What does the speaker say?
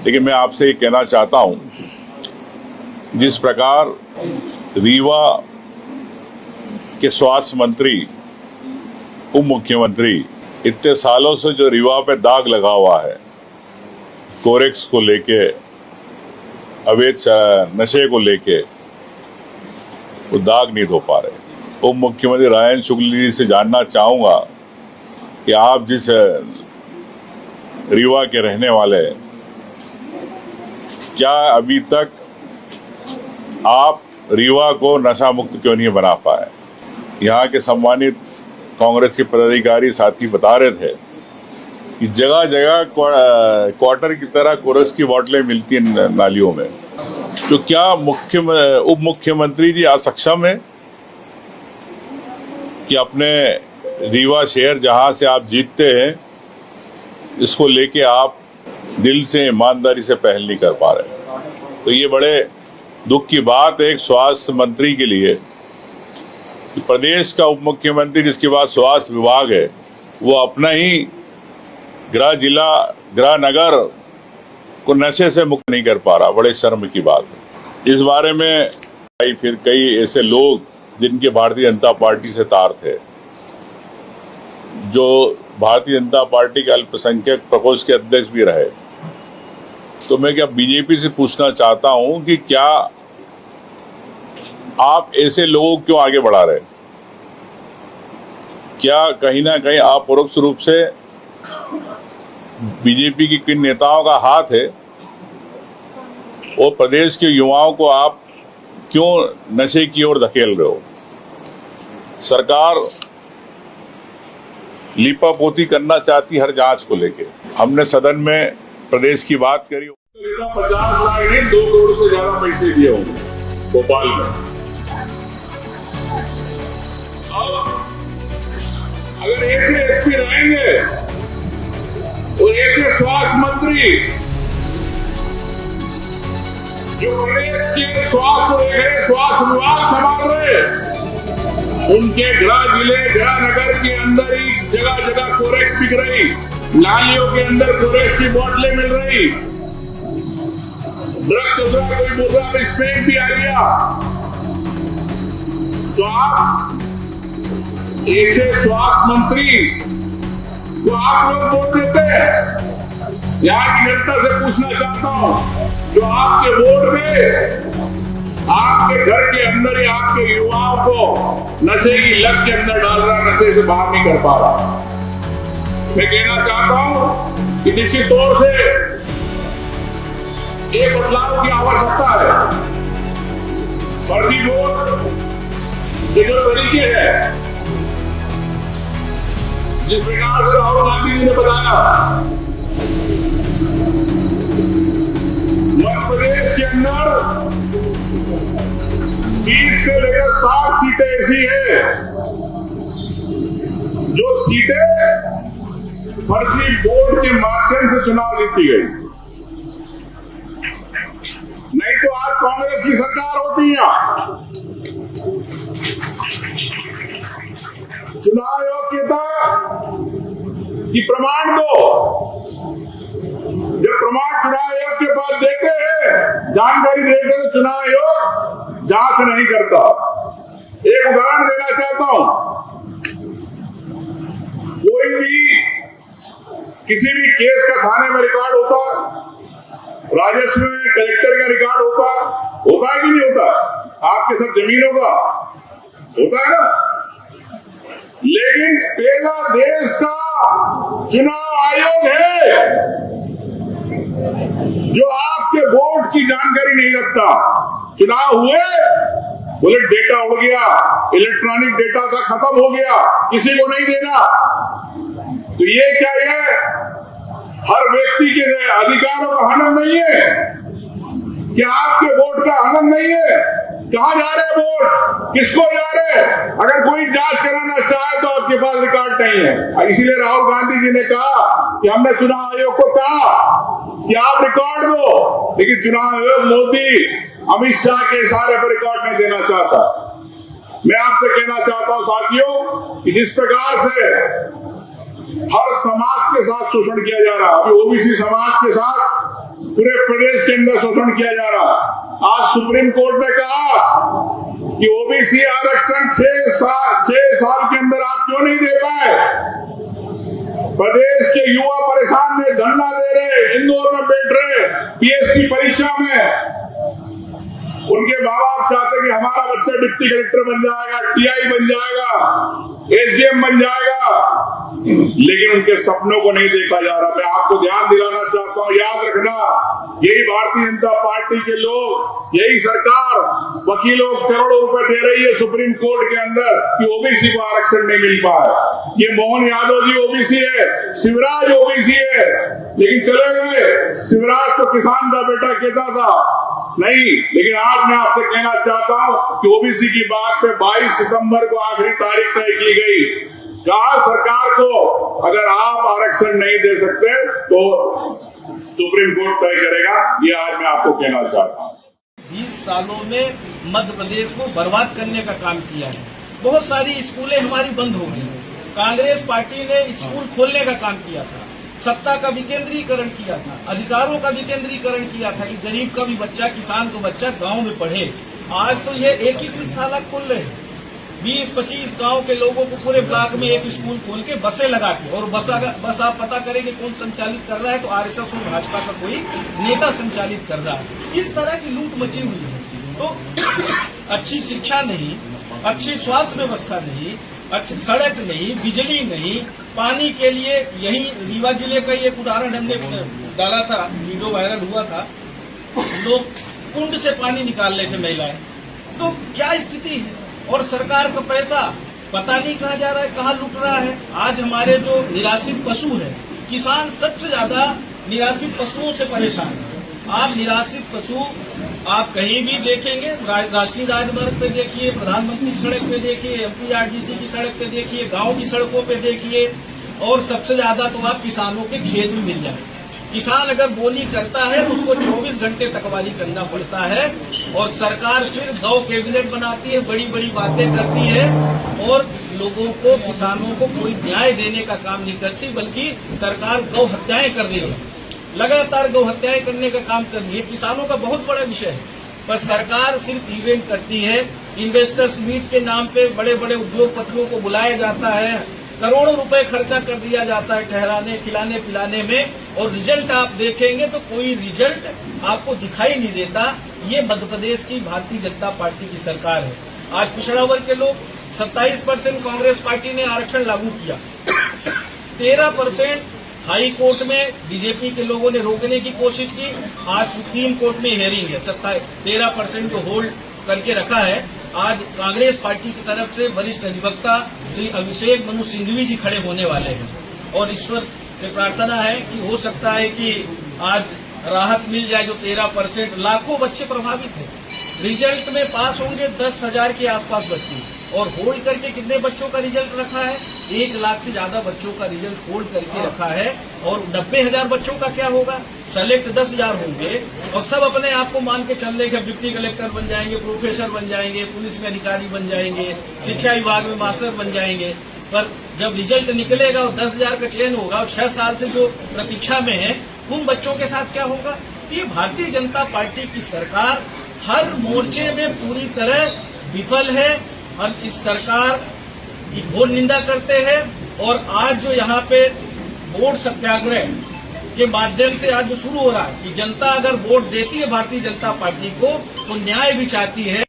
लेकिन मैं आपसे ये कहना चाहता हूं, जिस प्रकार रीवा के स्वास्थ्य मंत्री, उप मुख्यमंत्री इतने सालों से जो रीवा पे दाग लगा हुआ है कोरेक्स को लेके, अवैध नशे को लेके, वो दाग नहीं धो पा रहे। उप मुख्यमंत्री राजन शुक्ल जी से जानना चाहूंगा कि आप जिस रीवा के रहने वाले हैं, क्या अभी तक आप रीवा को नशा मुक्त क्यों नहीं बना पाए? यहाँ के सम्मानित कांग्रेस के पदाधिकारी साथी बता रहे थे कि जगह जगह क्वार्टर की तरह कोरस की बोतलें मिलती हैं नालियों में। तो क्या उप मुख्यमंत्री जी आज सक्षम है कि अपने रीवा शहर जहां से आप जीतते हैं, इसको लेके आप दिल से ईमानदारी से पहल नहीं कर पा रहे? तो ये बड़े दुख की बात है एक स्वास्थ्य मंत्री के लिए कि प्रदेश का उप मुख्यमंत्री, जिसके पास स्वास्थ्य विभाग है, वो अपना ही गृह जिला, गृह नगर को नशे से मुक्त नहीं कर पा रहा। बड़े शर्म की बात है। इस बारे में फिर कई ऐसे लोग जिनके भारतीय जनता पार्टी से तार थे, जो भारतीय जनता पार्टी के अल्पसंख्यक प्रकोष्ठ के अध्यक्ष भी रहे, तो मैं क्या बीजेपी से पूछना चाहता हूं कि क्या आप ऐसे लोगों क्यों आगे बढ़ा रहे? क्या कहीं ना कहीं आप परोक्ष रूप से बीजेपी की किन नेताओं का हाथ है और प्रदेश के युवाओं को आप क्यों नशे की ओर धकेल रहे हो? सरकार लीपापोती करना चाहती हर जांच को लेके। हमने सदन में प्रदेश की बात करी, 50 लाख नहीं 2 करोड़ से ज्यादा पैसे दिए होंगे भोपाल में। अगर ऐसे एसपी रहेंगे और ऐसे स्वास्थ्य मंत्री जो प्रदेश के स्वास्थ्य देख रहे, स्वास्थ्य विभाग संभाल रहे, उनके गृह जिले, गृह नगर के अंदर ही जगह जगह कोरेक्स बिक रही, नालियों के अंदर कोरेक्स की बोतलें मिल रही, ड्रग चल रहा, कोई बोल रहा स्पेन भी आ गया। तो आप ऐसे स्वास्थ्य मंत्री को आप लोग वोट देते हैं? यहाँ की जनता से पूछना चाहता हूं, जो आपके वोट में आपके घर के अंदर ही आपके युवाओं को नशे की लत के अंदर डाल रहा, नशे से बाहर नहीं कर पा रहा। मैं कहना चाहता हूं कि निश्चित तौर से एक बदलाव की आवश्यकता है। फर्जी वोट के जो तरीके हैं, जिस प्रकार से राहुल गांधी जी ने बताया, मध्य प्रदेश के अंदर 30 से लेकर 60 सीटें ऐसी हैं जो सीटें फर्जी वोट के माध्यम से चुनाव जीती गई। नहीं तो आज कांग्रेस की सरकार होती है। चुनाव योग्यता की प्रमाण दो। जब प्रमाण चुनाव आयोग के पास देते हैं, जानकारी देते हैं, तो चुनाव आयोग जांच नहीं करता। एक उदाहरण देना चाहता हूं, कोई भी किसी भी केस का थाने में रिकॉर्ड होता, राजस्व में कलेक्टर का रिकॉर्ड होता है कि नहीं होता? आपके सब जमीनों का होता है ना। लेकिन पहला देश का चुनाव आयोग है जो आपके वोट की जानकारी नहीं रखता। चुनाव हुए, बोले डेटा हो गया, इलेक्ट्रॉनिक डेटा का खत्म हो गया, किसी को नहीं देना। तो ये क्या है? हर व्यक्ति के अधिकारों का हनन नहीं है? क्या आपके वोट का हनन नहीं है? कहां जा रहे वोट, किसको जा रहे? अगर कोई जांच कराना चाहे तो आपके पास रिकॉर्ड नहीं है। इसीलिए राहुल गांधी जी ने कहा कि हमने चुनाव आयोग को कहा कि आप रिकॉर्ड दो, लेकिन चुनाव आयोग मोदी, अमित शाह के इशारे पर रिकॉर्ड नहीं देना चाहता। मैं आपसे कहना चाहता हूं साथियों कि जिस प्रकार से हर समाज के साथ शोषण किया जा रहा है, अभी ओबीसी समाज के साथ पूरे प्रदेश के अंदर शोषण किया जा रहा। आज सुप्रीम कोर्ट ने कहा कि ओबीसी आरक्षण 6 साल के अंदर आप क्यों नहीं दे पाए। प्रदेश के युवा परेशान ने, धरना दे रहे, इंदौर में बैठ रहे, पीएससी परीक्षा में। उनके माँ बाप चाहते कि हमारा बच्चा डिप्टी कलेक्टर बन जाएगा, टीआई बन जाएगा, एसडीएम बन जाएगा, लेकिन उनके सपनों को नहीं देखा जा रहा। मैं आपको ध्यान दिलाना चाहता हूं, याद रखना, यही भारतीय जनता पार्टी के लोग, यही सरकार वकीलों को करोड़ों रुपए दे रही है सुप्रीम कोर्ट के अंदर कि ओबीसी को आरक्षण नहीं मिल पाए। ये मोहन यादव जी ओबीसी है, शिवराज ओबीसी है, लेकिन चले गए। शिवराज तो किसान का बेटा कहता था नहीं, लेकिन आज मैं आपसे कहना चाहता हूं कि ओबीसी की बात पे 22 सितंबर को आखिरी तारीख तय की गई। कहा सरकार को अगर आप आरक्षण नहीं दे सकते तो सुप्रीम कोर्ट तय करेगा। ये आज मैं आपको कहना चाहता हूं। 20 सालों में मध्य प्रदेश को बर्बाद करने का काम किया है। बहुत सारी स्कूलें हमारी बंद हो गई। कांग्रेस पार्टी ने स्कूल खोलने का काम किया था, सत्ता का विकेंद्रीकरण किया था, अधिकारों का विकेंद्रीकरण किया था कि गरीब का भी बच्चा, किसान का बच्चा गांव में पढ़े। आज तो ये एकीकृत शाला खोल रहे हैं। 20-25 गांव के लोगों को पूरे ब्लॉक में एक स्कूल खोल के बसें लगा के, और बस आप पता करेंगे कौन संचालित कर रहा है तो आरएसएस और भाजपा का कोई नेता संचालित कर रहा है। इस तरह की लूट मची हुई है। तो अच्छी शिक्षा नहीं, अच्छी स्वास्थ्य व्यवस्था नहीं, अच्छी सड़क नहीं, बिजली नहीं, पानी के लिए यही रीवा जिले का एक उदाहरण हमने डाला था, वीडियो वायरल हुआ था। लोग कुंड से पानी निकाल रहे थे महिलाएं। तो क्या स्थिति है? और सरकार का पैसा पता नहीं कहाँ जा रहा है, कहाँ लुट रहा है। आज हमारे जो निराश्रित पशु है, किसान सबसे ज्यादा निराश्रित पशुओं से परेशान है। आप निराश्रित पशु आप कहीं भी देखेंगे, राष्ट्रीय राजमार्ग पे देखिए, प्रधानमंत्री की सड़क पे देखिए, एमपीआरडीसी की सड़क पे देखिए, गांव की सड़कों पे देखिए, और सबसे ज्यादा तो आप किसानों के खेत में मिल जाए। किसान अगर बोली करता है तो उसको 24 घंटे तकवारी करना पड़ता है, और सरकार फिर गौ कैबिनेट बनाती है, बड़ी बड़ी बातें करती है, और लोगों को, किसानों को कोई न्याय देने का काम नहीं करती, बल्कि सरकार गौ हत्याएं कर रही है। लगातार गौ हत्याएं करने का काम कर रही है। किसानों का बहुत बड़ा विषय है, पर सरकार सिर्फ इवेंट करती है। इन्वेस्टर्स मीट के नाम पे बड़े बड़े उद्योगपतियों को बुलाया जाता है, करोड़ों रुपए खर्चा कर दिया जाता है ठहराने, खिलाने पिलाने में, और रिजल्ट आप देखेंगे तो कोई रिजल्ट आपको दिखाई नहीं देता। ये मध्य प्रदेश की भारतीय जनता पार्टी की सरकार है। आज पिछड़ा वर्ग के लोग 27% कांग्रेस पार्टी ने आरक्षण लागू किया, 13% हाई कोर्ट में बीजेपी के लोगों ने रोकने की कोशिश की। आज सुप्रीम कोर्ट में हियरिंग है, 13% को होल्ड करके रखा है। आज कांग्रेस पार्टी की तरफ से वरिष्ठ अधिवक्ता श्री अभिषेक मनु सिंघवी जी खड़े होने वाले हैं, और ईश्वर से प्रार्थना है कि हो सकता है कि आज राहत मिल जाए। जो 13%, लाखों बच्चे प्रभावित हैं। रिजल्ट में पास होंगे 10,000 के आसपास बच्चे, और होल्ड करके कितने बच्चों का रिजल्ट रखा है? 1 लाख से ज्यादा बच्चों का रिजल्ट होल्ड करके रखा है। और 90,000 बच्चों का क्या होगा? सेलेक्ट 10,000 होंगे, और सब अपने आप को मान के चल रहे कि डिप्टी कलेक्टर बन जाएंगे, प्रोफेसर बन जाएंगे, पुलिस में अधिकारी बन जाएंगे, शिक्षा विभाग में मास्टर बन जाएंगे। पर जब रिजल्ट निकलेगा और 10,000 का चयन होगा, और 6 साल से जो प्रतीक्षा में है, उन बच्चों के साथ क्या होगा? ये भारतीय जनता पार्टी की सरकार हर मोर्चे में पूरी तरह विफल है। हम इस सरकार की घोर निंदा करते हैं, और आज जो यहाँ पे वोट सत्याग्रह के माध्यम से आज जो शुरू हो रहा है कि जनता अगर वोट देती है भारतीय जनता पार्टी को तो न्याय भी चाहती है।